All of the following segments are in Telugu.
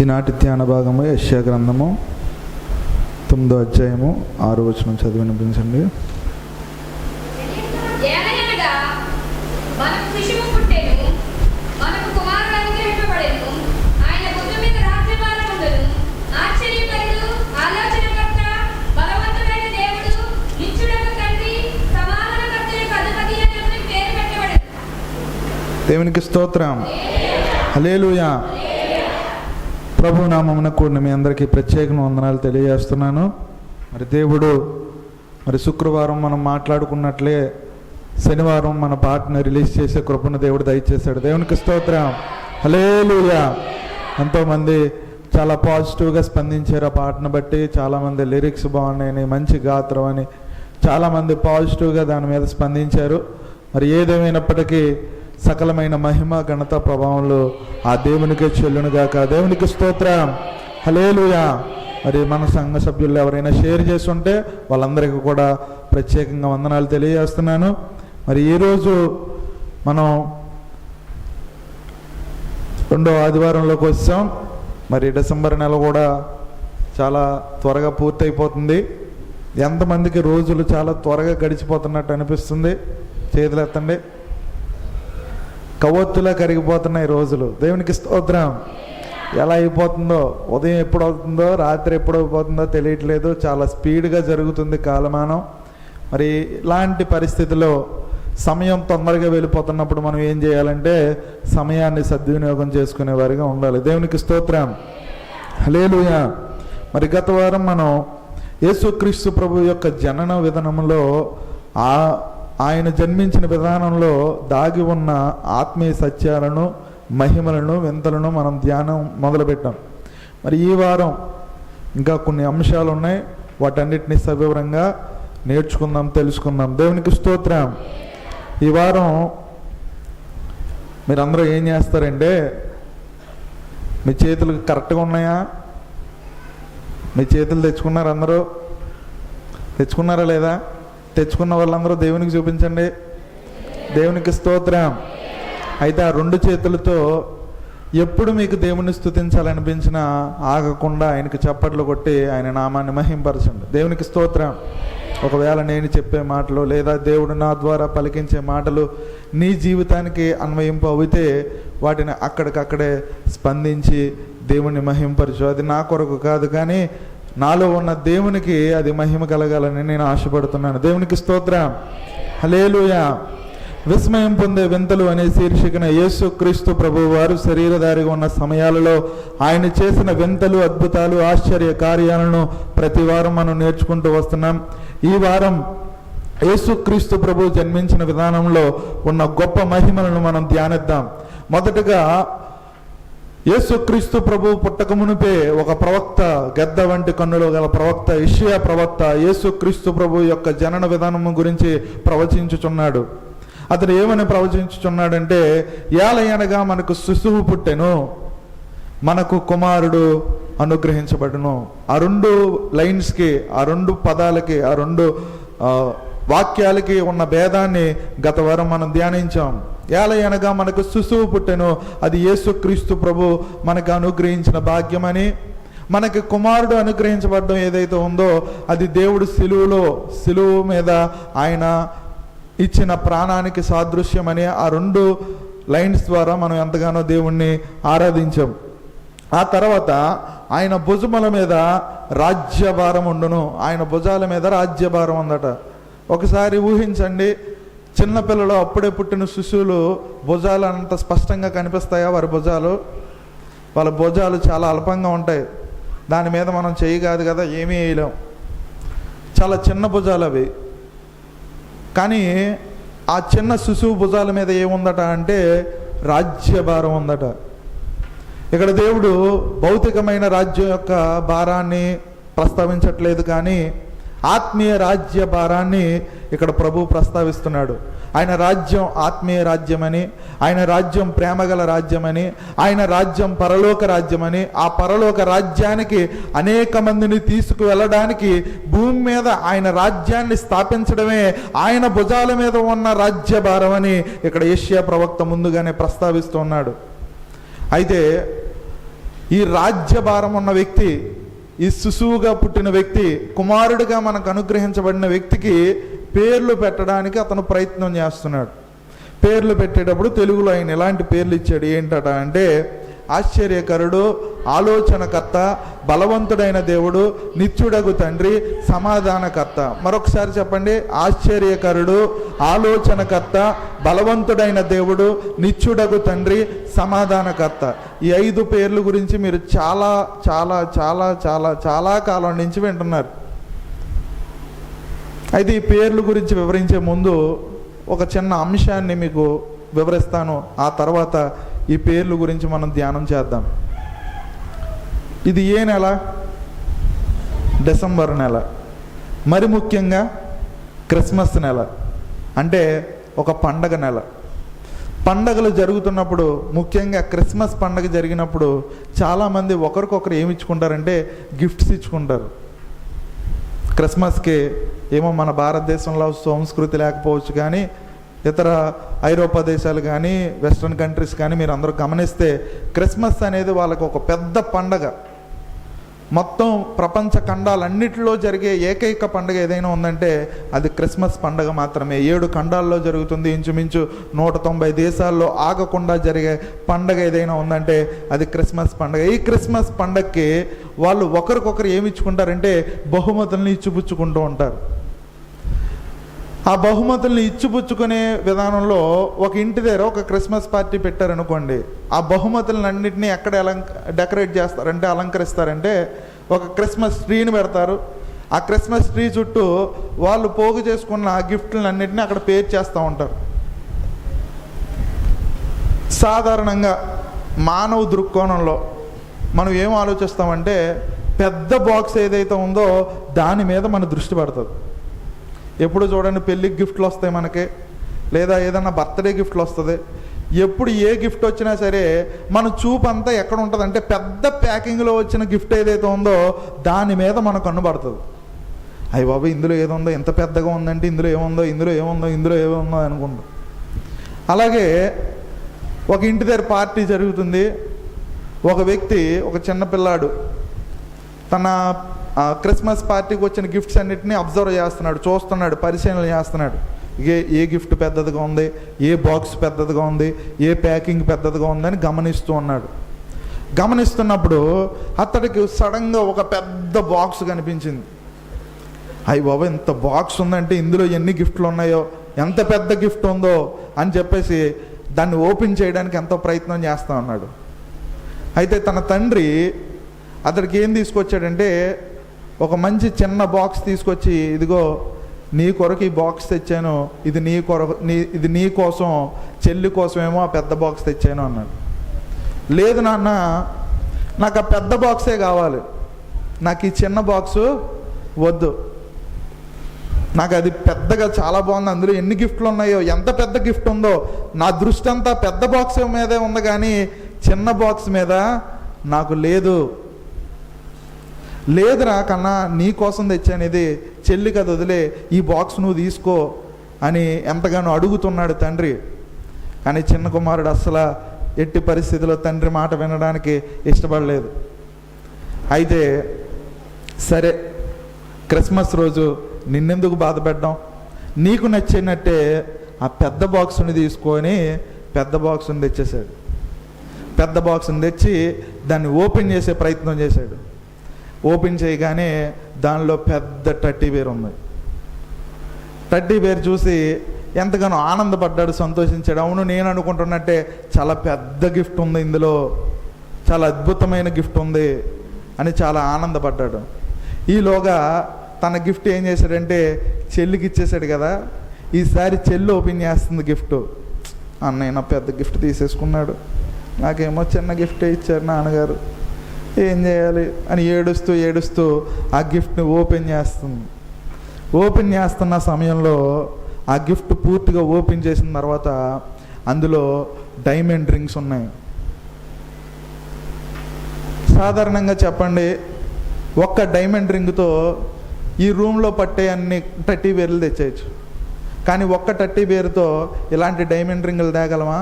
ఈనాటి ధ్యాన భాగము యెషయా గ్రంథము 9వ అధ్యాయము 6వ వచనం చదివి వినిపించండి. దేవునికి స్తోత్రం. హల్లెలూయా. ప్రభు నామమున కూడిన మీ అందరికీ ప్రత్యేక వందనాలు తెలియజేస్తున్నాను. మరి శుక్రవారం మనం మాట్లాడుకున్నట్లే శనివారం మన పాటను రిలీజ్ చేసే కృపను దేవుడు దయచేశాడు. దేవునికి స్తోత్రం. హల్లెలూయా. ఎంతోమంది చాలా పాజిటివ్గా స్పందించారు ఆ పాటను బట్టి. చాలామంది లిరిక్స్ బాగున్నాయని, మంచి గాత్రం అని చాలామంది పాజిటివ్గా దాని మీద స్పందించారు. మరి ఏదేమైనప్పటికీ సకలమైన మహిమ ఘనత ప్రభావంలో ఆ దేవునికే చెల్లునుగాక. దేవునికి స్తోత్రం. హల్లెలూయా. మరి మన సంఘ సభ్యులు ఎవరైనా షేర్ చేసి ఉంటే వాళ్ళందరికీ కూడా ప్రత్యేకంగా వందనాలు తెలియజేస్తున్నాను. మరి ఈరోజు మనం 2వ ఆదివారంలోకి వచ్చాం. మరి డిసెంబర్ నెల కూడా చాలా త్వరగా పూర్తయిపోతుంది. ఎంతమందికి రోజులు చాలా త్వరగా గడిచిపోతున్నట్టు అనిపిస్తుంది? చేతులు ఎత్తండి. కవొత్తులా కరిగిపోతున్నాయి రోజులు. దేవునికి స్తోత్రం. ఎలా అయిపోతుందో, ఉదయం ఎప్పుడు అవుతుందో రాత్రి ఎప్పుడు అయిపోతుందో తెలియట్లేదు. చాలా స్పీడ్గా జరుగుతుంది కాలమానం. మరి ఇలాంటి పరిస్థితిలో సమయం తొందరగా వెళ్ళిపోతున్నప్పుడు మనం ఏం చేయాలంటే సమయాన్ని సద్వినియోగం చేసుకునే వారిగా ఉండాలి. దేవునికి స్తోత్రం. హల్లెలూయా. మరి గత వారం మనం యేసుక్రీస్తు ప్రభు యొక్క జనన విధానంలో ఆయన జన్మించిన విధానంలో దాగి ఉన్న ఆత్మీయ సత్యాలను, మహిమలను, వింతలను మనం ధ్యానం మొదలుపెట్టాం. మరి ఈ వారం ఇంకా కొన్ని అంశాలు ఉన్నాయి. వాటన్నిటిని సవివరంగా నేర్చుకుందాం, తెలుసుకుందాం. దేవునికి స్తోత్రం. ఈ వారం మీరందరూ ఏం చేస్తారంటే, మీ చేతులు కరెక్ట్గా ఉన్నాయా? మీ చేతులు తెచ్చుకున్నారు? అందరూ తెచ్చుకున్నారా లేదా? తెచ్చుకున్న వాళ్ళందరూ దేవునికి చూపించండి. దేవునికి స్తోత్రం. అయితే ఆ 2 చేతులతో ఎప్పుడు మీకు దేవుని స్తుతించాలనిపించినా ఆగకుండా ఆయనకు చప్పట్లు కొట్టి ఆయన నామాన్ని మహింపరచండి. దేవునికి స్తోత్రం. ఒకవేళ నేను చెప్పే మాటలు లేదా దేవుడు నా ద్వారా పలికించే మాటలు నీ జీవితానికి అన్వయింపు అవుతే వాటిని అక్కడికక్కడే స్పందించి దేవుని మహింపరచు. అది నా కొరకు కాదు, కానీ నాలో ఉన్న దేవునికి అది మహిమ కలగాలని నేను ఆశపడుతున్నాను. దేవునికి స్తోత్రం. హల్లెలూయా. విస్మయం పొందే వింతలు అనే శీర్షికన యేసుక్రీస్తు ప్రభువు వారు శరీరధారిగా ఉన్న సమయాలలో ఆయన చేసిన వింతలు, అద్భుతాలు, ఆశ్చర్య కార్యాలను ప్రతి వారం మనం నేర్చుకుంటూ వస్తున్నాం. ఈ వారం యేసుక్రీస్తు ప్రభువు జన్మించిన విధానంలో ఉన్న గొప్ప మహిమలను మనం ధ్యానిద్దాం. మొదటగా యేసుక్రీస్తు ప్రభు పుట్టక మునిపే ఒక ప్రవక్త, గద్ద వంటి కన్నులు గల ప్రవక్త యెషయా ప్రవక్త యేసుక్రీస్తు ప్రభు యొక్క జనన విధానం గురించి ప్రవచించుచున్నాడు. అతడు ఏమని ప్రవచించుచున్నాడంటే, ఏలయనగా మనకు శిశువు పుట్టెను, మనకు కుమారుడు అనుగ్రహించబడును. ఆ 2 లైన్స్కి, ఆ 2 పదాలకి, ఆ 2 వాక్యాలకి ఉన్న భేదాన్ని గత వారం మనం ధ్యానించాం. ఏలయనగా మనకు శిశువు పుట్టెను, అది యేసుక్రీస్తు ప్రభు మనకు అనుగ్రహించిన భాగ్యమని. మనకి కుమారుడు అనుగ్రహించబడడం ఏదైతే ఉందో అది దేవుడు సిలువు మీద ఆయన ఇచ్చిన ప్రాణానికి సాదృశ్యమని ఆ 2 లైన్స్ ద్వారా మనం ఎంతగానో దేవుణ్ణి ఆరాధించాం. ఆ తర్వాత ఆయన భుజముల మీద రాజ్యభారం ఉండును. ఆయన భుజాల మీద రాజ్యభారం ఉందట. ఒకసారి ఊహించండి, చిన్నపిల్లలు, అప్పుడే పుట్టిన శిశువులు భుజాలు అంత స్పష్టంగా కనిపిస్తాయా? వాళ్ళ భుజాలు చాలా అల్పంగా ఉంటాయి. దాని మీద మనం చెయ్యి కాదు కదా, ఏమీ వేయలేం. చాలా చిన్న భుజాలు అవి. కానీ ఆ చిన్న శిశువు భుజాల మీద ఏముందట అంటే రాజ్యభారం ఉందట. ఇక్కడ దేవుడు భౌతికమైన రాజ్యం యొక్క భారాన్ని ప్రస్తావించట్లేదు, కానీ ఆత్మీయ రాజ్య భారాన్ని ఇక్కడ ప్రభు ప్రస్తావిస్తున్నాడు. ఆయన రాజ్యం ఆత్మీయ రాజ్యమని, ఆయన రాజ్యం ప్రేమగల రాజ్యమని, ఆయన రాజ్యం పరలోక రాజ్యమని, ఆ పరలోక రాజ్యానికి అనేక మందిని తీసుకువెళ్ళడానికి భూమి మీద ఆయన రాజ్యాన్ని స్థాపించడమే ఆయన భుజాల మీద ఉన్న రాజ్య భారం అని ఇక్కడ యెషయా ప్రవక్త ముందుగానే ప్రస్తావిస్తున్నాడు. అయితే ఈ రాజ్యభారం ఉన్న వ్యక్తి, ఈ శిశువుగా పుట్టిన వ్యక్తి, కుమారుడిగా మనకు అనుగ్రహించబడిన వ్యక్తికి పేర్లు పెట్టడానికి అతను ప్రయత్నం చేస్తున్నాడు. పేర్లు పెట్టేటప్పుడు తెలుగులో ఆయన ఎలాంటి పేర్లు ఇచ్చాడు ఏంటట అంటే, ఆశ్చర్యకరుడు, ఆలోచనకర్త, బలవంతుడైన దేవుడు, నిత్యుడగు తండ్రి, సమాధానకర్త. మరొకసారి చెప్పండి, ఆశ్చర్యకరుడు, ఆలోచనకర్త, బలవంతుడైన దేవుడు, నిత్యుడగు తండ్రి, సమాధానకర్త. ఈ 5 పేర్ల గురించి మీరు చాలా చాలా చాలా చాలా చాలా కాలం నుంచి వింటున్నారు. అయితే ఈ పేర్ల గురించి వివరించే ముందు ఒక చిన్న అంశాన్ని మీకు వివరిస్తాను. ఆ తర్వాత ఈ పేర్ల గురించి మనం ధ్యానం చేద్దాం. ఇది ఏ నెల? డిసెంబర్ నెల. మరి ముఖ్యంగా క్రిస్మస్ నెల, అంటే ఒక పండగ నెల. పండగలు జరుగుతున్నప్పుడు, ముఖ్యంగా క్రిస్మస్ పండగ జరిగినప్పుడు చాలామంది ఒకరికొకరు ఏమి ఇచ్చుకుంటారంటే గిఫ్ట్స్ ఇచ్చుకుంటారు. క్రిస్మస్కి ఏమో మన భారతదేశంలో సంస్కృతి లేకపోవచ్చు, కానీ ఇతర ఐరోపా దేశాలు కానీ వెస్ట్రన్ కంట్రీస్ కానీ మీరు అందరూ గమనిస్తే క్రిస్మస్ అనేది వాళ్ళకు ఒక పెద్ద పండగ. మొత్తం ప్రపంచ ఖండాలన్నిటిలో జరిగే ఏకైక పండుగ ఏదైనా ఉందంటే అది క్రిస్మస్ పండుగ మాత్రమే. 7 ఖండాల్లో జరుగుతుంది. ఇంచుమించు 190 దేశాల్లో ఆగకుండా జరిగే పండుగ ఏదైనా ఉందంటే అది క్రిస్మస్ పండుగ. ఈ క్రిస్మస్ పండుగకి వాళ్ళు ఒకరికొకరు ఏమి ఇచ్చుకుంటారంటే బహుమతుల్ని ఇచ్చిపుచ్చుకుంటూ ఉంటారు. ఆ బహుమతుల్ని ఇచ్చిపుచ్చుకునే విధానంలో ఒక ఇంటి దగ్గర ఒక క్రిస్మస్ పార్టీ పెట్టారనుకోండి, ఆ బహుమతులన్నింటినీ ఎక్కడ డెకరేట్ చేస్తారంటే, అలంకరిస్తారంటే ఒక క్రిస్మస్ ట్రీని పెడతారు. ఆ క్రిస్మస్ ట్రీ చుట్టూ వాళ్ళు పోగు చేసుకున్న ఆ గిఫ్ట్లన్నింటినీ అక్కడ పేరు చేస్తూ ఉంటారు. సాధారణంగా మానవ దృక్కోణంలో మనం ఏం ఆలోచిస్తామంటే, పెద్ద బాక్స్ ఏదైతే ఉందో దాని మీద మన దృష్టి పడుతుంది. ఎప్పుడు చూడండి, పెళ్ళికి గిఫ్ట్లు వస్తాయి మనకి, లేదా ఏదన్నా బర్త్డే గిఫ్ట్లు వస్తుంది. ఎప్పుడు ఏ గిఫ్ట్ వచ్చినా సరే మన చూపు అంతా ఎక్కడ ఉంటుంది అంటే పెద్ద ప్యాకింగ్లో వచ్చిన గిఫ్ట్ ఏదైతే ఉందో దాని మీద మన కన్ను పడుతుంది. అయ్య బాబు, ఇందులో ఏదుందో, ఎంత పెద్దగా ఉందంటే ఇందులో ఏముందో, ఇందులో ఏముందో, ఇందులో ఏముందో అనుకుంటాం. అలాగే ఒక ఇంటి దగ్గర పార్టీ జరుగుతుంది. ఒక వ్యక్తి, ఒక చిన్న పిల్లాడు తన క్రిస్మస్ పార్టీకి వచ్చిన గిఫ్ట్స్ అన్నిటినీ అబ్జర్వ్ చేస్తున్నాడు, చూస్తున్నాడు, పరిశీలన చేస్తున్నాడు. ఏ గిఫ్ట్ పెద్దదిగా ఉంది, ఏ బాక్స్ పెద్దదిగా ఉంది, ఏ ప్యాకింగ్ పెద్దదిగా ఉందని గమనిస్తూ ఉన్నాడు. గమనిస్తున్నప్పుడు అతడికి సడన్గా ఒక పెద్ద బాక్స్ కనిపించింది. అయ్య బాబా, ఇంత బాక్స్ ఉందంటే ఇందులో ఎన్ని గిఫ్ట్లు ఉన్నాయో, ఎంత పెద్ద గిఫ్ట్ ఉందో అని చెప్పేసి దాన్ని ఓపెన్ చేయడానికి ఎంతో ప్రయత్నం చేస్తూ ఉన్నాడు. అయితే తన తండ్రి అతడికి ఏం తీసుకొచ్చాడంటే ఒక మంచి చిన్న బాక్స్ తీసుకొచ్చి, ఇదిగో నీ కొరకు ఈ బాక్స్ తెచ్చాను, ఇది నీ కోసం, చెల్లి కోసమేమో ఆ పెద్ద బాక్స్ తెచ్చాను అన్నాడు. లేదు నాన్న, నాకు ఆ పెద్ద బాక్సే కావాలి, నాకు ఈ చిన్న బాక్సు వద్దు, నాకు అది పెద్దగా చాలా బాగుంది, అందులో ఎన్ని గిఫ్ట్లు ఉన్నాయో, ఎంత పెద్ద గిఫ్ట్ ఉందో, నా దృష్టి అంతా పెద్ద బాక్స్ మీదే ఉంది కానీ చిన్న బాక్స్ మీద నాకు లేదురా కన్నా, నీ కోసం తెచ్చాను, ఇది చెల్లి కదా, వదిలే, ఈ బాక్స్ నువ్వు తీసుకో అని ఎంతగానో అడుగుతున్నాడు తండ్రి. కానీ చిన్న కుమారుడు అస్సలు ఎట్టి పరిస్థితిలో తండ్రి మాట వినడానికి ఇష్టపడలేదు. అయితే సరే, క్రిస్మస్ రోజు నిన్నెందుకు బాధ పెట్టడం, నీకు నచ్చినట్టే ఆ పెద్ద బాక్స్ని తీసుకొని పెద్ద బాక్స్ని తెచ్చేశాడు. పెద్ద బాక్స్ని తెచ్చి దాన్ని ఓపెన్ చేసే ప్రయత్నం చేశాడు. ఓపెన్ చేయగానే దానిలో పెద్ద టెడ్డీ బేర్ ఉంది. టెడ్డీ బేర్ చూసి ఎంతగానో ఆనందపడ్డాడు, సంతోషించాడు. అవును, నేను అనుకుంటున్నట్టే చాలా పెద్ద గిఫ్ట్ ఉంది ఇందులో, చాలా అద్భుతమైన గిఫ్ట్ ఉంది అని చాలా ఆనందపడ్డాడు. ఈలోగా తన గిఫ్ట్ ఏం చేశాడంటే చెల్లికి ఇచ్చేసాడు కదా, ఈసారి చెల్లి ఓపెన్ చేస్తుంది గిఫ్ట్. అన్నయ్య నా పెద్ద గిఫ్ట్ తీసేసుకున్నాడు, నాకేమో చిన్న గిఫ్టే ఇచ్చారు నాన్నగారు, ఏం చేయాలి అని ఏడుస్తూ ఆ గిఫ్ట్ని ఓపెన్ చేస్తుంది. ఓపెన్ చేస్తున్న సమయంలో ఆ గిఫ్ట్ పూర్తిగా ఓపెన్ చేసిన తర్వాత అందులో డైమండ్ రింగ్స్ ఉన్నాయి. సాధారణంగా చెప్పండి, ఒక్క డైమండ్ రింగ్తో ఈ రూమ్లో పట్టే అన్ని టెడ్డీ బేర్లు తెచ్చేయచ్చు. కానీ ఒక్క టెడ్డీ బేర్తో ఇలాంటి డైమండ్ రింగులు తేగలమా?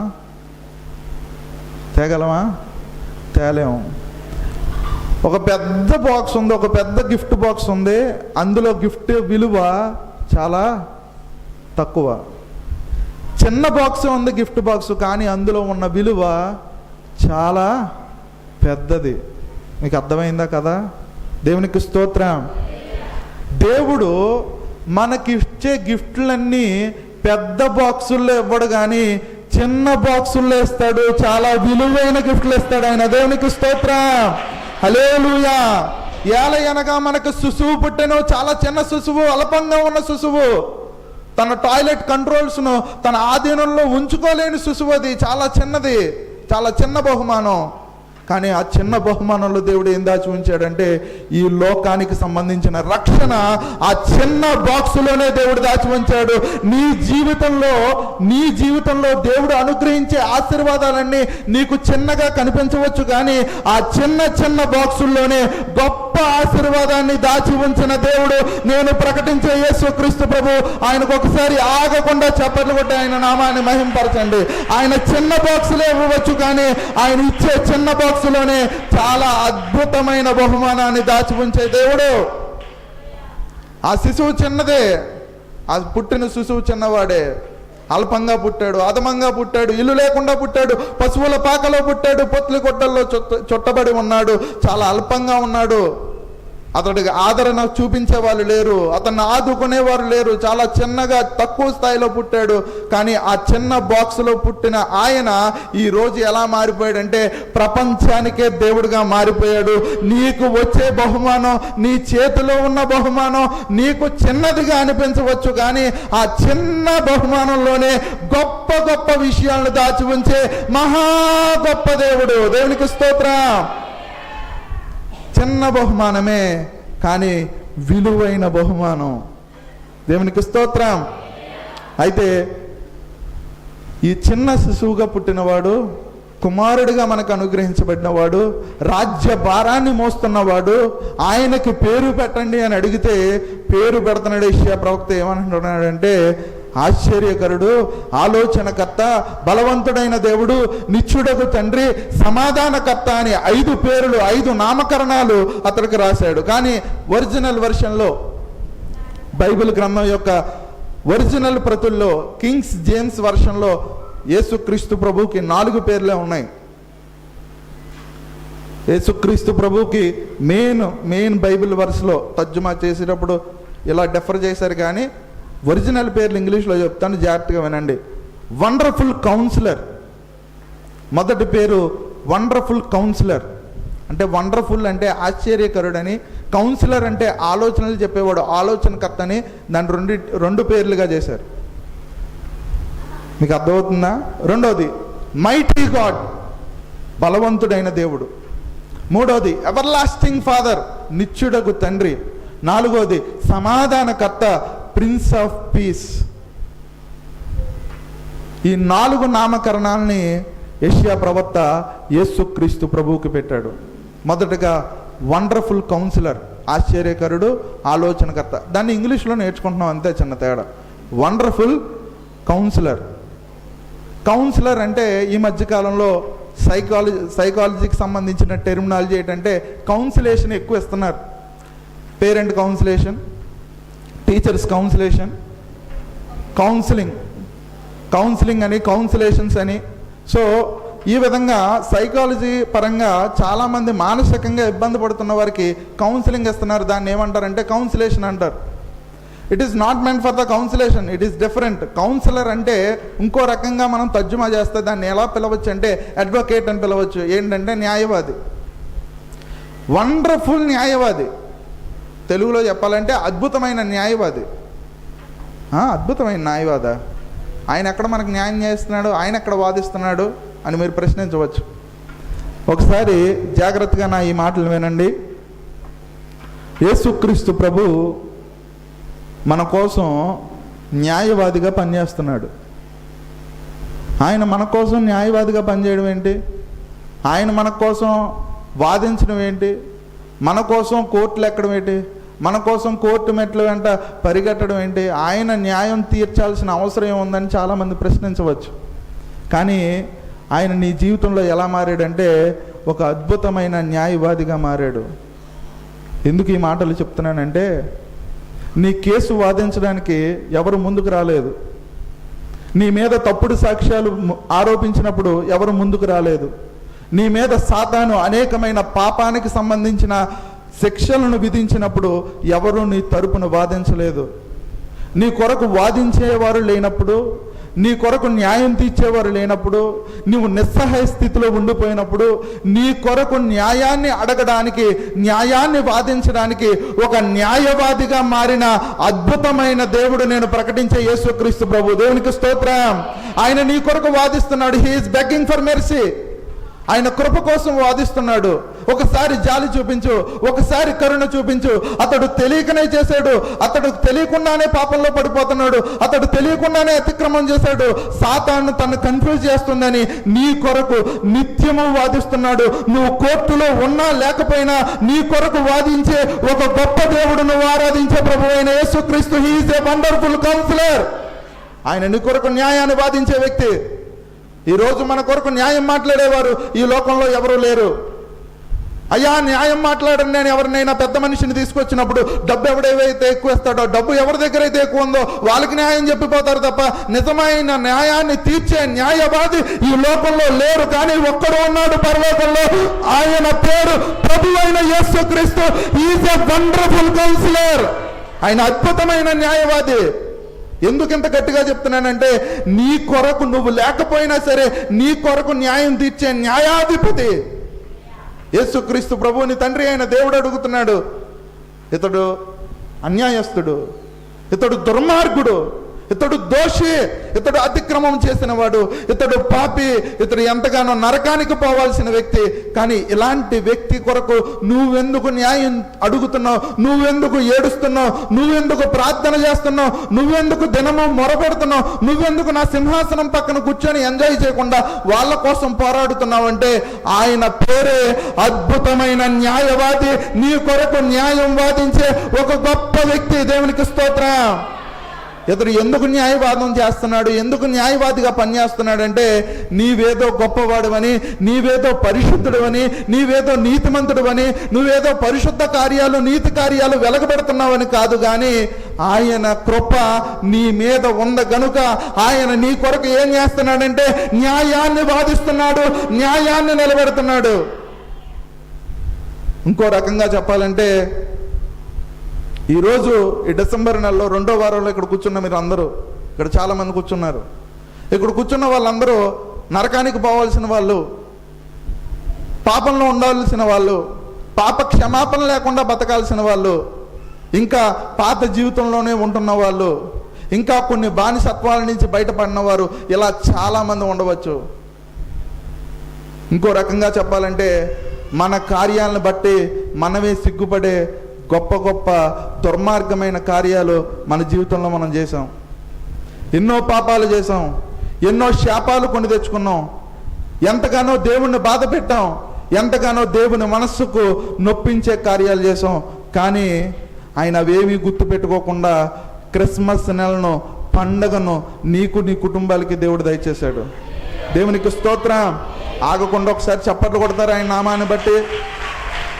తేలేము. ఒక పెద్ద బాక్స్ ఉంది, ఒక పెద్ద గిఫ్ట్ బాక్స్ ఉంది. అందులో గిఫ్ట్ విలువ చాలా తక్కువ. చిన్న బాక్స్ ఉంది, గిఫ్ట్ బాక్స్, కానీ అందులో ఉన్న విలువ చాలా పెద్దది. మీకు అర్థమైందా కదా? దేవునికి స్తోత్రం. దేవుడు మనకి ఇచ్చే గిఫ్ట్లన్నీ పెద్ద బాక్సుల్లో ఇవ్వడు, కానీ చిన్న బాక్సుల్లో ఇస్తాడు. చాలా విలువైన గిఫ్ట్లు ఇస్తాడు ఆయన. దేవునికి స్తోత్రం. హల్లెలూయా. ఏలయనగా మనకు శిశువు పుట్టెను. చాలా చిన్న శిశువు, అల్పంగా ఉన్న శిశువు. తన టాయిలెట్ కంట్రోల్స్ను తన ఆధీనంలో ఉంచుకోలేని శిశువు. అది చాలా చిన్నది, చాలా చిన్న బహుమానం. కానీ ఆ చిన్న బహుమానంలో దేవుడు ఏం దాచి ఉంచాడంటే ఈ లోకానికి సంబంధించిన రక్షణ ఆ చిన్న బాక్సులోనే దేవుడు దాచి ఉంచాడు. నీ జీవితంలో దేవుడు అనుగ్రహించే ఆశీర్వాదాలన్నీ నీకు చిన్నగా కనిపించవచ్చు, కానీ ఆ చిన్న బాక్సుల్లోనే గొప్ప ఆశీర్వాదాన్ని దాచి ఉంచిన దేవుడు నేను ప్రకటించే యేసుక్రీస్తు ప్రభు. ఆయనకు ఒకసారి ఆగకుండా చప్పట్లు కొట్టి ఆయన నామాన్ని మహింపరచండి. ఆయన చిన్న బాక్సులే ఇవ్వవచ్చు, కానీ ఆయన ఇచ్చే చిన్న బాక్సులోనే చాలా అద్భుతమైన బహుమానాన్ని దాచి ఉంచే దేవుడు. ఆ శిశువు చిన్నదే, ఆ పుట్టిన శిశువు చిన్నవాడే. అల్పంగా పుట్టాడు, అధమంగా పుట్టాడు, ఇల్లు లేకుండా పుట్టాడు, పశువుల పాకలో పుట్టాడు, పొత్లి కొట్టల్లో చుట్టబడి ఉన్నాడు, చాలా అల్పంగా ఉన్నాడు. అతడికి ఆదరణ చూపించే వాళ్ళు లేరు, అతన్ని ఆదుకునేవారు లేరు. చాలా చిన్నగా తక్కువ స్థాయిలో పుట్టాడు. కానీ ఆ చిన్న బాక్స్లో పుట్టిన ఆయన ఈ రోజు ఎలా మారిపోయాడంటే ప్రపంచానికే దేవుడిగా మారిపోయాడు. నీకు వచ్చే బహుమానం, నీ చేతిలో ఉన్న బహుమానం నీకు చిన్నదిగా అనిపించవచ్చు, కానీ ఆ చిన్న బహుమానంలోనే గొప్ప గొప్ప విషయాలను దాచి ఉంచే మహా గొప్ప దేవుడు. దేవునికి స్తోత్రం. చిన్న బహుమానమే, కానీ విలువైన బహుమానం. దేవునికి స్తోత్రం. అయితే ఈ చిన్న శిశువుగా పుట్టినవాడు, కుమారుడిగా మనకు అనుగ్రహించబడినవాడు, రాజ్య భారాన్ని మోస్తున్నవాడు, ఆయనకి పేరు పెట్టండి అని అడిగితే పేరు పెడుతున్నాడు. యెషయా ప్రవక్త ఏమంటున్నాడంటే ఆశ్చర్యకరుడు, ఆలోచనకర్త, బలవంతుడైన దేవుడు, నిత్యుడగు తండ్రి, సమాధానకర్త అని 5 పేర్లు, 5 నామకరణాలు అతడికి రాశాడు. కానీ ఒరిజినల్ వెర్షన్లో, బైబిల్ గ్రంథం యొక్క ఒరిజినల్ ప్రతుల్లో, కింగ్స్ జేమ్స్ వెర్షన్లో యేసుక్రీస్తు ప్రభువుకి 4 పేర్లే ఉన్నాయి. యేసుక్రీస్తు ప్రభువుకి మెయిన్ బైబిల్ వర్స్లో తర్జుమా చేసేటప్పుడు ఇలా డెఫర్ చేశారు, కానీ ఒరిజినల్ పేర్లు ఇంగ్లీష్లో చెప్తాను, జాగ్రత్తగా వినండి. Wonderful councillor. మొదటి పేరు వండర్ఫుల్ కౌన్సిలర్. అంటే వండర్ఫుల్ అంటే ఆశ్చర్యకరుడని, కౌన్సిలర్ అంటే ఆలోచనలు చెప్పేవాడు, ఆలోచనకర్త అని. దాన్ని రెండు పేర్లుగా చేశారు. మీకు అర్థమవుతుందా? రెండోది మైటీ గాడ్, బలవంతుడైన దేవుడు. మూడోది ఎవర్ లాస్టింగ్ ఫాదర్, నిత్యుడగు తండ్రి. నాలుగోది సమాధానకర్త, ప్రిన్స్ ఆఫ్ పీస్. ఈ 4 నామకరణాలని యెషయా ప్రవక్త యేసుక్రీస్తు ప్రభువుకి పెట్టాడు. మొదటగా వండర్ఫుల్ కౌన్సిలర్, ఆశ్చర్యకరుడు, ఆలోచనకర్త. దాన్ని ఇంగ్లీష్లో నేర్చుకుంటున్నాం, అంతే, చిన్న తేడా. వండర్ఫుల్ కౌన్సిలర్ అంటే ఈ మధ్యకాలంలో సైకాలజీకి సంబంధించిన టెర్మినాలజీ ఏంటంటే కౌన్సిలేషన్ ఎక్కువ ఇస్తున్నారు. పేరెంట్ కౌన్సిలేషన్, టీచర్స్ కౌన్సిలింగ్ అని, కౌన్సిలేషన్స్ అని. సో ఈ విధంగా సైకాలజీ పరంగా చాలామంది మానసికంగా ఇబ్బంది పడుతున్న వారికి కౌన్సిలింగ్ ఇస్తున్నారు. దాన్ని ఏమంటారంటే కౌన్సిలేషన్ అంటారు. It is not meant for the conciliation, it is different. Counsellor అంటే ఇంకో రకంగా మనం తర్జుమా చేస్తే దాన్ని ఎలా పిలవచ్చు అంటే అడ్వకేట్ అని పిలవచ్చు. ఏంటంటే న్యాయవాది. వండర్ఫుల్ న్యాయవాది, తెలుగులో చెప్పాలంటే అద్భుతమైన న్యాయవాది. అద్భుతమైన న్యాయవాద, ఆయన ఎక్కడ మనకు న్యాయం చేస్తున్నాడు, ఆయన ఎక్కడ వాదిస్తున్నాడు అని మీరు ప్రశ్నించవచ్చు. ఒకసారి జాగ్రత్తగా నా ఈ మాటలు వినండి. యేసుక్రీస్తు ప్రభు మన కోసం న్యాయవాదిగా పనిచేస్తున్నాడు. ఆయన మన కోసం న్యాయవాదిగా పనిచేయడం ఏంటి? ఆయన మన కోసం వాదించడం ఏంటి? మన కోసం కోర్టులు ఎక్కడం ఏంటి? మన కోసం కోర్టు మెట్ల వెంట పరిగెట్టడం ఏంటి? ఆయన న్యాయం తీర్చాల్సిన అవసరం ఏముందని చాలామంది ప్రశ్నించవచ్చు. కానీ ఆయన నీ జీవితంలో ఎలా మారాడంటే ఒక అద్భుతమైన న్యాయవాదిగా మారాడు. ఎందుకు ఈ మాటలు చెప్తున్నానంటే, నీ కేసు వాదించడానికి ఎవరు ముందుకు రాలేదు. నీ మీద తప్పుడు సాక్ష్యాలు ఆరోపించినప్పుడు ఎవరు ముందుకు రాలేదు. నీ మీద సాతాను అనేకమైన పాపానికి సంబంధించిన శిక్షలను విధించినప్పుడు ఎవరు నీ తరపున వాదించలేదు. నీ కొరకు వాదించేవారు లేనప్పుడు, నీ కొరకు న్యాయం తీర్చేవారు లేనప్పుడు, నీవు నిస్సహాయ స్థితిలో ఉండిపోయినప్పుడు, నీ కొరకు న్యాయాన్ని అడగడానికి, న్యాయాన్ని వాదించడానికి ఒక న్యాయవాదిగా మారిన అద్భుతమైన దేవుడు నేను ప్రకటించే యేసుక్రీస్తు ప్రభు. దేవునికి స్తోత్రం. ఆయన నీ కొరకు వాదిస్తున్నాడు. He is begging for mercy. ఆయన కృప కోసం వాదిస్తున్నాడు. ఒకసారి జాలి చూపించు, ఒకసారి కరుణ చూపించు. అతడు తెలియకనే చేశాడు, అతడు తెలియకుండానే పాపంలో పడిపోతున్నాడు, అతడు తెలియకుండానే అతిక్రమం చేశాడు. సాతాను తను కన్ఫ్యూజ్ చేస్తుందని నీ కొరకు నిత్యము వాదిస్తున్నాడు. నువ్వు కోర్టులో ఉన్నా లేకపోయినా నీ కొరకు వాదించే ఒక గొప్ప దేవుడు, నువ్వు ఆరాధించే ప్రభు అయిన యేసుక్రీస్తు. He is a wonderful councillor. ఆయన నీ కొరకు న్యాయాన్ని వాదించే వ్యక్తి. ఈరోజు మన కొరకు న్యాయం మాట్లాడేవారు ఈ లోకంలో ఎవరు లేరు. అయ్యా న్యాయం మాట్లాడని నేను ఎవరినైనా పెద్ద మనిషిని తీసుకొచ్చినప్పుడు డబ్బు ఎవడైతే ఎక్కువ ఇస్తాడో, డబ్బు ఎవరి దగ్గర అయితే ఎక్కువ ఉందో వాళ్ళకి న్యాయం చెప్పిపోతారు తప్ప నిజమైన న్యాయాన్ని తీర్చే న్యాయవాది ఈ లోకంలో లేరు. కానీ ఒక్కడు ఉన్నాడు పరలోకంలో. ఆయన పేరు ప్రభు అయిన యేసుక్రీస్తు. Is a wonderful councillor. ఆయన అద్భుతమైన న్యాయవాది. ఎందుకు ఇంత గట్టిగా చెప్తున్నానంటే, నీ కొరకు నువ్వు లేకపోయినా సరే నీ కొరకు న్యాయం తీర్చే న్యాయాధిపతి యేసుక్రీస్తు ప్రభువు. నీ తండ్రి అయిన దేవుడు అడుగుతున్నాడు, ఇతడు అన్యాయస్తుడు, ఇతడు దుర్మార్గుడు, ఇతడు దోషి, ఇతడు అతిక్రమం చేసిన వాడు, ఇతడు పాపి, ఇతడు ఎంతగానో నరకానికి పోవాల్సిన వ్యక్తి. కానీ ఇలాంటి వ్యక్తి కొరకు నువ్వెందుకు న్యాయం అడుగుతున్నావు? నువ్వెందుకు ఏడుస్తున్నావు? నువ్వెందుకు ప్రార్థన చేస్తున్నావు? నువ్వెందుకు దినము మొరపెడుతున్నావు? నువ్వెందుకు నా సింహాసనం పక్కన కూర్చొని ఎంజాయ్ చేయకుండా వాళ్ళ కోసం పోరాడుతున్నావు అంటే, ఆయన పేరే అద్భుతమైన న్యాయవాది. నీ కొరకు న్యాయం వాదించే ఒక గొప్ప వ్యక్తి. దేవునికి స్తోత్రం. ఇతడు ఎందుకు న్యాయవాదం చేస్తున్నాడు, ఎందుకు న్యాయవాదిగా పనిచేస్తున్నాడంటే, నీవేదో గొప్పవాడువని, నీవేదో పరిశుద్ధుడువని, నీవేదో నీతిమంతుడువని, నువ్వేదో పరిశుద్ధ కార్యాలు నీతి కార్యాలు వెలగబెడుతున్నావని కాదు. కానీ ఆయన కృప నీ మీద ఉంది గనుక ఆయన నీ కొరకు ఏం చేస్తున్నాడంటే న్యాయాన్ని వాదిస్తున్నాడు, న్యాయాన్ని నిలబెడుతున్నాడు. ఇంకో రకంగా చెప్పాలంటే, ఈరోజు ఈ డిసెంబర్ నెలలో 2వ వారంలో ఇక్కడ కూర్చున్న మీరు అందరూ, ఇక్కడ చాలామంది కూర్చున్నారు. ఇక్కడ కూర్చున్న వాళ్ళందరూ నరకానికి పోవాల్సిన వాళ్ళు, పాపంలో ఉండాల్సిన వాళ్ళు, పాప క్షమాపణ లేకుండా బతకాల్సిన వాళ్ళు, ఇంకా పాత జీవితంలోనే ఉంటున్న వాళ్ళు, ఇంకా కొన్ని బానిసత్వాల నుంచి బయటపడిన వారు, ఇలా చాలామంది ఉండవచ్చు. ఇంకో రకంగా చెప్పాలంటే, మన కార్యాలను బట్టి మనమే సిగ్గుపడే గొప్ప గొప్ప దుర్మార్గమైన కార్యాలు మన జీవితంలో మనం చేసాం. ఎన్నో పాపాలు చేసాం, ఎన్నో శాపాలు కొని తెచ్చుకున్నాం, ఎంతగానో దేవుణ్ణి బాధ పెట్టాం, ఎంతగానో దేవుని మనస్సుకు నొప్పించే కార్యాలు చేసాం. కానీ ఆయన అవేమీ గుర్తు పెట్టుకోకుండా క్రిస్మస్ నెలను, పండగను నీకు నీ కుటుంబాలకి దేవుడు దయచేశాడు. దేవునికి స్తోత్రం. ఆగకుండా ఒకసారి చప్పట్లు కొడతారు ఆయన నామాన్ని బట్టి.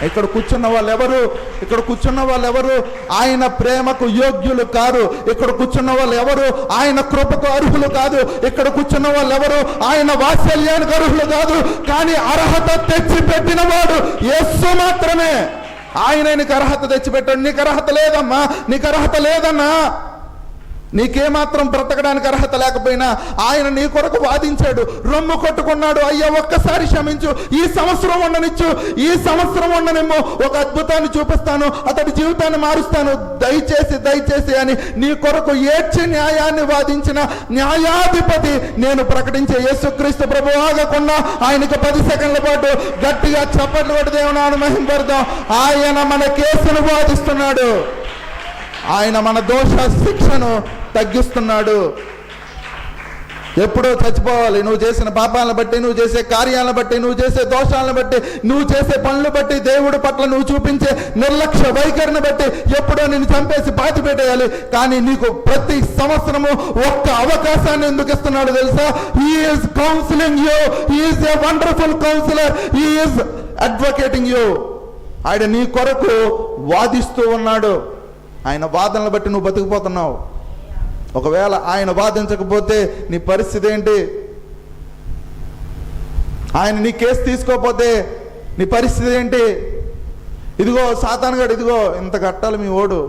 ఇక్కడ కూర్చున్న వాళ్ళు ఎవరు ఆయన ప్రేమకు యోగ్యులు కాదు. ఇక్కడ కూర్చున్న వాళ్ళు ఎవరు ఆయన కృపకు అర్హులు కాదు. ఇక్కడ కూర్చున్న వాళ్ళు ఎవరు ఆయన వాత్సల్యానికి అర్హులు కాదు. కానీ అర్హత తెచ్చిపెట్టిన వాడు యేసు మాత్రమే. ఆయన నీకు అర్హత తెచ్చిపెట్టాడు. నీకు అర్హత లేదమ్మా, నీకు అర్హత లేదన్నా, నీకేమాత్రం బ్రతకడానికి అర్హత లేకపోయినా ఆయన నీ కొరకు వాదించాడు, రొమ్ము కొట్టుకున్నాడు. అయ్యా ఒక్కసారి క్షమించు, ఈ సంవత్సరం ఉండనిచ్చు, ఈ సంవత్సరం ఉండనేమో, ఒక అద్భుతాన్ని చూపిస్తాను, అతడి జీవితాన్ని మారుస్తాను, దయచేసి అని నీ కొరకు ఏడ్చి న్యాయాన్ని వాదించిన న్యాయాధిపతి నేను ప్రకటించే యేసుక్రీస్తు ప్రభు. ఆగకుండా ఆయనకు 10 సెకండ్ల పాటు గట్టిగా చప్పట్లు కొట్టి దేవుని మహిమపడదాం. ఆయన మన కేసును వాదిస్తున్నాడు, ఆయన మన దోష శిక్షను తగ్గిస్తున్నాడు. ఎప్పుడో చచ్చిపోవాలి. నువ్వు చేసిన పాపాలను బట్టి, నువ్వు చేసే కార్యాలను బట్టి, నువ్వు చేసే దోషాలను బట్టి, నువ్వు చేసే పనులు బట్టి, దేవుడి పట్ల నువ్వు చూపించే నిర్లక్ష్య వైఖరిని బట్టి ఎప్పుడో నిన్ను చంపేసి పాతిపెట్టేయాలి. కానీ నీకు ప్రతి సంవత్సరము ఒక్క అవకాశాన్ని ఎందుకు ఇస్తున్నాడు తెలుసా? He is counselling you, he is a wonderful councillor, he is advocating you. ఆయన నీ కొరకు వాదిస్తూ ఉన్నాడు. ఆయన వాదనలు బట్టి నువ్వు బతికిపోతున్నావు. ఒకవేళ ఆయన వాదించకపోతే నీ పరిస్థితి ఏంటి? ఆయన నీ కేసు తీసుకోకపోతే నీ పరిస్థితి ఏంటి? ఇదిగో సాతానుగాడు, ఇదిగో ఇంత కట్టాలి మీ ఓడు,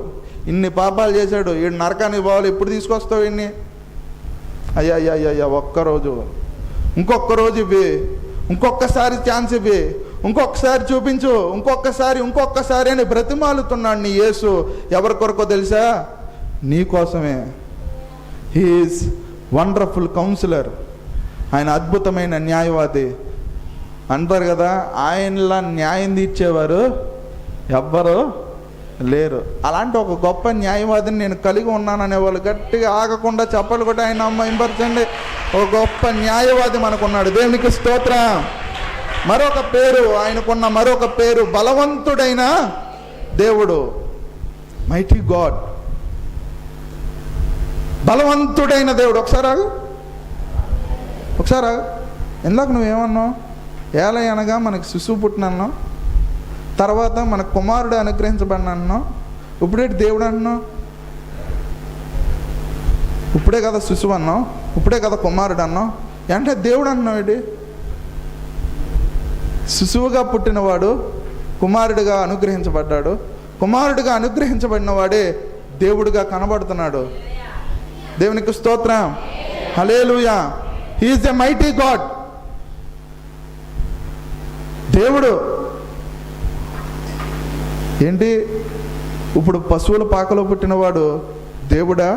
ఇన్ని పాపాలు చేశాడు, ఈడు నరకానికి పోవాలి, ఎప్పుడు తీసుకొస్తావు ఇన్ని? అయ్యా అయ్యా అయ్యా ఒక్కరోజు, ఇంకొక రోజు ఇవ్వి, ఇంకొకసారి ఛాన్స్ ఇవ్వి, ఇంకొకసారి చూపించు, ఇంకొకసారి అని బ్రతిమాలుతున్నాడు నీ యేసు. ఎవరి కొరకో తెలుసా? నీ కోసమే. He is wonderful councillor. ఆయన అద్భుతమైన న్యాయవాది అంటారు కదా. ఆయనలా న్యాయం తీర్చేవారు ఎవ్వరు లేరు. అలాంటి ఒక గొప్ప న్యాయవాదిని నేను కలిగి ఉన్నాననే వాళ్ళు గట్టిగా ఆగకుండా చెప్పలు కూడా ఆయన ఇంపరచండి. ఒక గొప్ప న్యాయవాది మనకున్నాడు. దేవునికి స్తోత్రం. మరొక పేరు ఆయనకున్న మరొక పేరు బలవంతుడైన దేవుడు, మైటీ గాడ్. బలవంతుడైన దేవుడు. ఒకసారి ఆగు. ఇందాక నువ్వేమన్నావు? ఏలై అనగా మనకు శిశువు పుట్టినన్నావు, తర్వాత మన కుమారుడు అనుగ్రహించబడినన్నావు, ఇప్పుడేంటి దేవుడు అన్నావు? ఇప్పుడే కదా శిశువు అన్నావు, ఇప్పుడే కదా కుమారుడు అన్నావు, అంటే దేవుడు అన్నావు ఏంటి? శిశువుగా పుట్టినవాడు కుమారుడిగా అనుగ్రహించబడ్డాడు. కుమారుడిగా అనుగ్రహించబడిన వాడే దేవుడిగా కనబడుతున్నాడు. దేవునికి స్తోత్రం. Hallelujah. He is a mighty God. దేవుడు ఏంటి? ఇప్పుడు పశువుల పాకలో పుట్టినవాడు దేవుడా?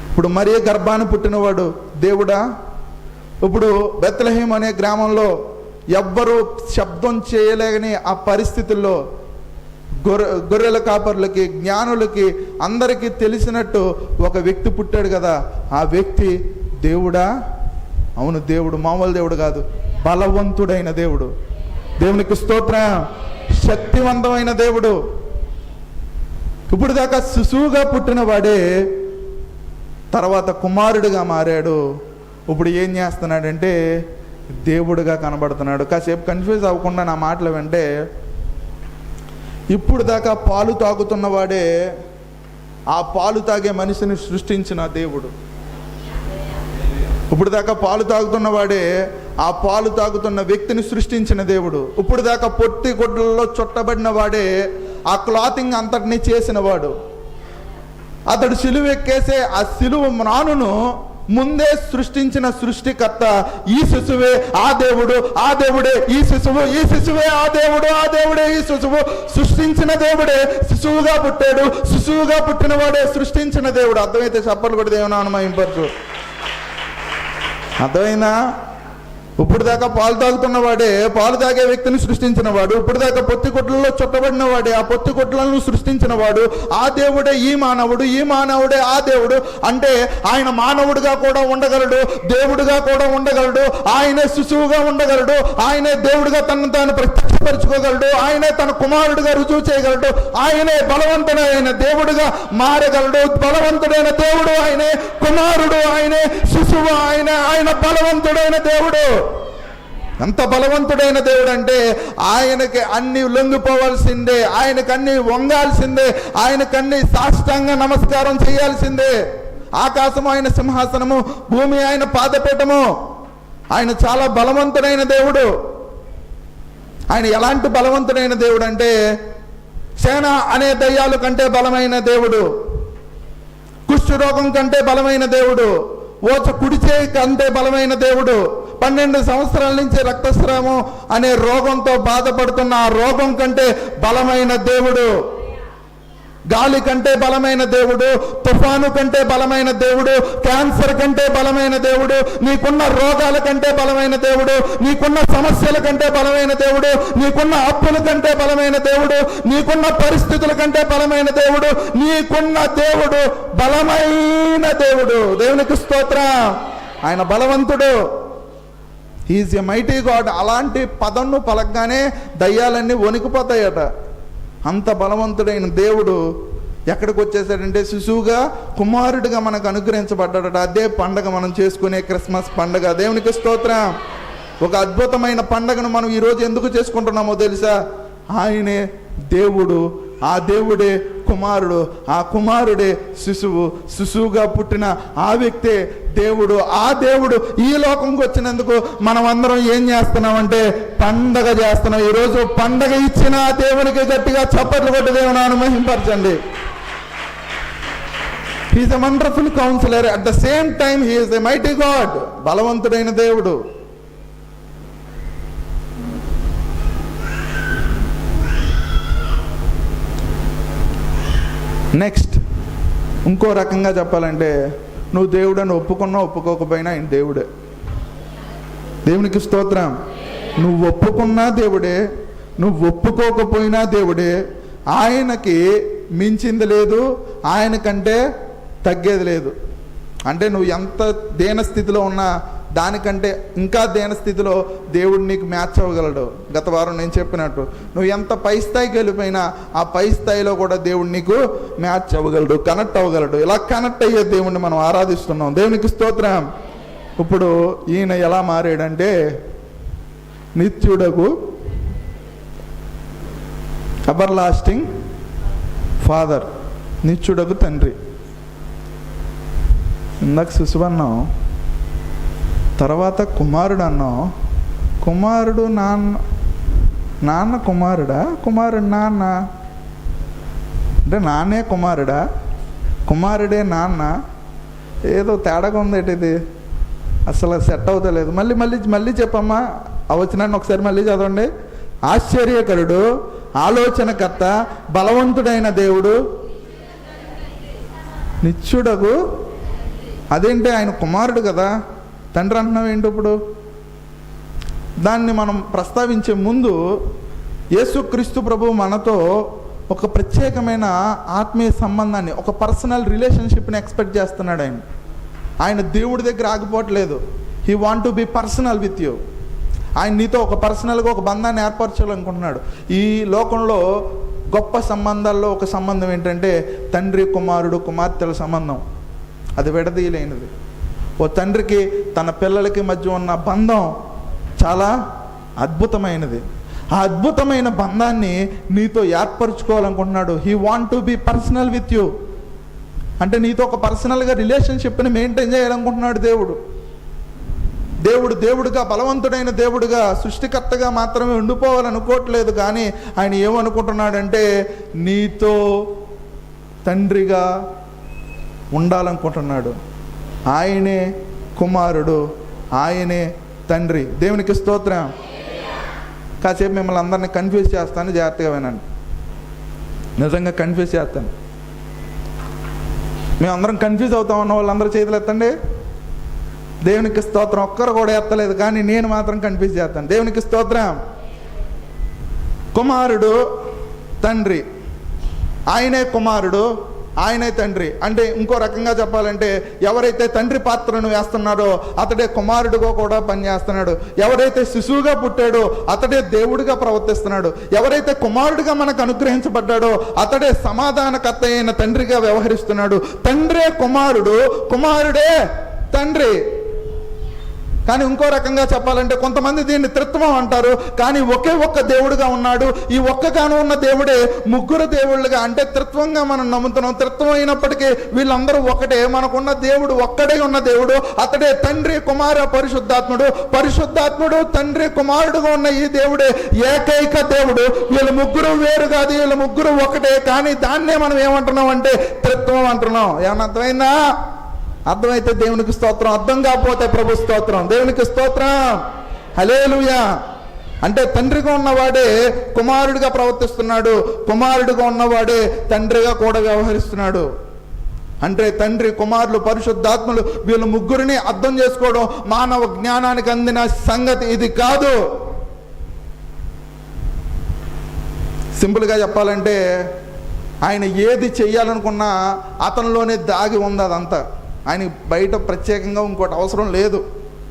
ఇప్పుడు మరియ గర్భాన పుట్టినవాడు దేవుడా? ఇప్పుడు బెత్లెహేం అనే గ్రామంలో ఎవ్వరూ శబ్దం చేయలేని ఆ పరిస్థితుల్లో గొర్రెల కాపర్లకి, జ్ఞానులకి, అందరికీ తెలిసినట్టు ఒక వ్యక్తి పుట్టాడు కదా. ఆ వ్యక్తి దేవుడా? అవును, దేవుడు. మామూలు దేవుడు కాదు, బలవంతుడైన దేవుడు. దేవునికి స్తోత్రం. శక్తివంతమైన దేవుడు. ఇప్పుడు దాకా శిశువుగా పుట్టిన వాడే తర్వాత కుమారుడిగా మారాడు. ఇప్పుడు ఏం చేస్తున్నాడంటే దేవుడిగా కనబడుతున్నాడు. కాసేపు కన్ఫ్యూజ్ అవ్వకుండా నా మాటలు వింటే, ఇప్పుడు దాకా పాలు తాగుతున్నవాడే ఆ పాలు తాగే మనిషిని సృష్టించిన దేవుడు. ఇప్పుడు దాకా పాలు తాగుతున్నవాడే ఆ పాలు తాగుతున్న వ్యక్తిని సృష్టించిన దేవుడు. ఇప్పుడు దాకా పొట్టి గుడ్డల్లో చుట్టబడిన వాడే ఆ క్లాతింగ్ అంతటినీ చేసిన వాడు. అతడు సిలువ ఎక్కేసే ఆ సిలువ మ్రానును ముందే సృష్టించిన సృష్టికర్త ఈ శిశువే ఆ దేవుడు, ఆ దేవుడే ఈ శిశువు, ఈ శిశువే ఆ దేవుడు, ఆ దేవుడే ఈ శిశువు. సృష్టించిన దేవుడే శిశువుగా పుట్టాడు, శిశువుగా పుట్టిన వాడే సృష్టించిన దేవుడు. అర్థమైతే చప్పట్లు కూడా దేవుని అనుమతింపచ్చు. అర్థమైందా? ఇప్పుడు దాకా పాలు తాగుతున్న వాడే పాలు తాగే వ్యక్తిని సృష్టించిన వాడు. ఇప్పుడు దాకా పొత్తి కొట్లలో చుట్టబడిన వాడే ఆ పొత్తి కొట్లను సృష్టించిన వాడు. ఆ దేవుడే ఈ మానవుడు, ఈ మానవుడే ఆ దేవుడు. అంటే ఆయన మానవుడిగా కూడా ఉండగలడు, దేవుడిగా కూడా ఉండగలడు. ఆయనే శిశువుగా ఉండగలడు, ఆయనే దేవుడిగా తనను తాను ప్రత్యక్షపరచుకోగలడు, ఆయనే తన కుమారుడిగా రుజువు చేయగలడు, ఆయనే బలవంతుడైన దేవుడిగా మారగలడు. బలవంతుడైన దేవుడు ఆయనే, కుమారుడు ఆయనే, శిశువు ఆయనే. ఆయన బలవంతుడైన దేవుడు. ఎంత బలవంతుడైన దేవుడు అంటే ఆయనకి అన్ని లొంగిపోవాల్సిందే, ఆయనకు అన్ని వంగాల్సిందే, ఆయనకన్ని సాష్టాంగ నమస్కారం చేయాల్సిందే. ఆకాశము ఆయన సింహాసనము, భూమి ఆయన పాదపీఠము. ఆయన చాలా బలవంతుడైన దేవుడు. ఆయన ఎలాంటి బలవంతుడైన దేవుడు అంటే సేన అనే దయ్యాలు కంటే బలమైన దేవుడు, కుష్ఠరోగం కంటే బలమైన దేవుడు, ఓచ కుడిచే కంటే బలమైన దేవుడు, 12 సంవత్సరాల నుంచి రక్తస్రావం అనే రోగంతో బాధపడుతున్న ఆ రోగం కంటే బలమైన దేవుడు, గాలి కంటే బలమైన దేవుడు, తుఫాను కంటే బలమైన దేవుడు, క్యాన్సర్ కంటే బలమైన దేవుడు, నీకున్న రోగాల కంటే బలమైన దేవుడు, నీకున్న సమస్యల కంటే బలమైన దేవుడు, నీకున్న అప్పుల కంటే బలమైన దేవుడు, నీకున్న పరిస్థితుల కంటే బలమైన దేవుడు, నీకున్న దేవుడు బలమైన దేవుడు. దేవునికి స్తోత్రం. ఆయన బలవంతుడు. He is a mighty God. అలాంటి పదంను పలకగానే దయ్యాలన్నీ వణికిపోతాయట. అంత బలవంతుడైన దేవుడు ఎక్కడికి వచ్చేసాడంటే శిశువుగా, కుమారుడిగా మనకు అనుగ్రహించబడ్డాడట. అదే పండగ మనం చేసుకునే క్రిస్మస్ పండగ. దేవునికి స్తోత్రం. ఒక అద్భుతమైన పండగను మనం ఈరోజు ఎందుకు చేసుకుంటున్నామో తెలుసా? ఆయనే దేవుడు, ఆ దేవుడే కుమారుడు, ఆ కుమారుడే శిశువు, శిశువుగా పుట్టిన ఆ వ్యక్తే దేవుడు. ఆ దేవుడు ఈ లోకంకి వచ్చినందుకు మనం అందరం ఏం చేస్తున్నామంటే పండగ చేస్తున్నాం. ఈరోజు పండగ ఇచ్చిన ఆ దేవునికి గట్టిగా చప్పట్లు కొట్టి దేవుని అనుమహింపరచండి. He is a wonderful counsellor. At the same time he is a mighty God. బలవంతుడైన దేవుడు. నెక్స్ట్ ఇంకో రకంగా చెప్పాలంటే, నువ్వు దేవుడని ఒప్పుకున్నా ఒప్పుకోకపోయినా ఆయన దేవుడే. దేవునికి స్తోత్రం. నువ్వు ఒప్పుకున్నా దేవుడే, నువ్వు ఒప్పుకోకపోయినా దేవుడే. ఆయనకి మించింది లేదు, ఆయనకంటే తగ్గేది లేదు. అంటే నువ్వు ఎంత దేన స్థితిలో ఉన్నా దానికంటే ఇంకా దేన స్థితిలో దేవుడు నీకు మ్యాచ్ అవ్వగలడు. గత వారం నేను చెప్పినట్టు, నువ్వు ఎంత పై స్థాయికి వెళ్ళిపోయినా ఆ పై స్థాయిలో కూడా దేవుడు నీకు మ్యాచ్ అవ్వగలడు, కనెక్ట్ అవ్వగలడు. ఇలా కనెక్ట్ అయ్యే దేవుడిని మనం ఆరాధిస్తున్నాం. దేవునికి స్తోత్రం. ఇప్పుడు ఈయన ఎలా మారాడంటే, నిత్యుడకు ఎవర్ లాస్టింగ్ ఫాదర్, నిత్యుడకు తండ్రి. ఇందాక శిశువు అన్నాం, తర్వాత కుమారుడు అన్నాం. కుమారుడు నాన్న కుమారుడా, కుమారుడు నాన్న అంటే నాన్నే కుమారుడా, కుమారుడే నాన్న? ఏదో తేడాగా ఉందేటి ఇది, అసలు సెట్ అవుతలేదు. మళ్ళీ చెప్పమ్మా ఆ వచనాన్ని ఒకసారి మళ్ళీ చదవండి. ఆశ్చర్యకరుడు, ఆలోచనకర్త, బలవంతుడైన దేవుడు, నిత్యుడకు. అదేంటి ఆయన కుమారుడు కదా, తండ్రి అంటున్నావు ఏంటి? ఇప్పుడు దాన్ని మనం ప్రస్తావించే ముందు యేసుక్రీస్తు ప్రభు మనతో ఒక ప్రత్యేకమైన ఆత్మీయ సంబంధాన్ని, ఒక పర్సనల్ రిలేషన్షిప్ని ఎక్స్పెక్ట్ చేస్తున్నాడు. ఆయన దేవుడి దగ్గర ఆగిపోవట్లేదు. He want to be personal with you. ఆయన నీతో ఒక పర్సనల్గా ఒక బంధాన్ని ఏర్పరచాలనుకుంటున్నాడు. ఈ లోకంలో గొప్ప సంబంధాల్లో ఒక సంబంధం ఏంటంటే తండ్రి కుమారుడు కుమార్తెల సంబంధం. అది విడదీయలేనిది. ఓ తండ్రికి తన పిల్లలకి మధ్య ఉన్న బంధం చాలా అద్భుతమైనది. ఆ అద్భుతమైన బంధాన్ని నీతో ఏర్పరచుకోవాలనుకుంటున్నాడు. He want to be personal with you. అంటే నీతో ఒక పర్సనల్గా రిలేషన్షిప్ని మెయింటైన్ చేయాలనుకుంటున్నాడు దేవుడుగా, బలవంతుడైన దేవుడుగా, సృష్టికర్తగా మాత్రమే ఉండిపోవాలనుకోవట్లేదు. కానీ ఆయన ఏమనుకుంటున్నాడంటే నీతో తండ్రిగా ఉండాలనుకుంటున్నాడు. ఆయనే కుమారుడు, ఆయనే తండ్రి. దేవునికి స్తోత్రం. కాసేపు మిమ్మల్ని అందరినీ కన్ఫ్యూజ్ చేస్తాను, జాగ్రత్తగా వినండి. నిజంగా కన్ఫ్యూజ్ చేస్తాను. మేమందరం కన్ఫ్యూజ్ అవుతామన్న వాళ్ళందరూ చేతులు ఎత్తండి. దేవునికి స్తోత్రం. ఒక్కరు కూడా ఎత్తలేదు, కానీ నేను మాత్రం కన్ఫ్యూజ్ చేస్తాను. దేవునికి స్తోత్రం. కుమారుడు, తండ్రి. ఆయనే కుమారుడు, ఆయనే తండ్రి. అంటే ఇంకో రకంగా చెప్పాలంటే, ఎవరైతే తండ్రి పాత్రను వేస్తున్నాడో అతడే కుమారుడుగా కూడా పనిచేస్తున్నాడు. ఎవరైతే శిశువుగా పుట్టాడో అతడే దేవుడిగా ప్రవర్తిస్తున్నాడు. ఎవరైతే కుమారుడిగా మనకు అనుగ్రహించబడ్డాడో అతడే సమాధానకర్త అయిన తండ్రిగా వ్యవహరిస్తున్నాడు. తండ్రే కుమారుడు, కుమారుడే తండ్రి. కానీ ఇంకో రకంగా చెప్పాలంటే కొంతమంది దీన్ని త్రిత్వం అంటారు. కానీ ఒకే ఒక్క దేవుడుగా ఉన్నాడు. ఈ ఒక్కగాను ఉన్న దేవుడే ముగ్గురు దేవుళ్ళుగా, అంటే త్రిత్వంగా మనం నమ్ముతున్నాం. త్రిత్వం అయినప్పటికీ వీళ్ళందరూ ఒకటే. మనకున్న దేవుడు ఒక్కడే ఉన్న దేవుడు, అతడే తండ్రి కుమార పరిశుద్ధాత్ముడు. పరిశుద్ధాత్ముడు తండ్రి కుమారుడుగా ఉన్న ఈ దేవుడే ఏకైక దేవుడు. వీళ్ళ ముగ్గురు వేరు కాదు, వీళ్ళ ముగ్గురు ఒకటే. కానీ దాన్నే మనం ఏమంటున్నాం అంటే త్రిత్వం అంటున్నాం. ఏమన్నా అర్థమైందా? అర్థమైతే దేవునికి స్తోత్రం, అర్థం కాకపోతే ప్రభు స్తోత్రం. దేవునికి స్తోత్రం. హల్లెలూయా. అంటే తండ్రిగా ఉన్నవాడే కుమారుడిగా ప్రవర్తిస్తున్నాడు, కుమారుడిగా ఉన్నవాడే తండ్రిగా కూడా వ్యవహరిస్తున్నాడు. అంటే తండ్రి కుమారులు పరిశుద్ధాత్మలు వీళ్ళ ముగ్గురిని అర్థం చేసుకోవడం మానవ జ్ఞానానికి అందిన సంగతి ఇది కాదు. సింపుల్గా చెప్పాలంటే ఆయన ఏది చెయ్యాలనుకున్నా అతనిలోనే దాగి ఉంది అదంతా. ఆయనకి బయట ప్రత్యేకంగా ఇంకోటి అవసరం లేదు.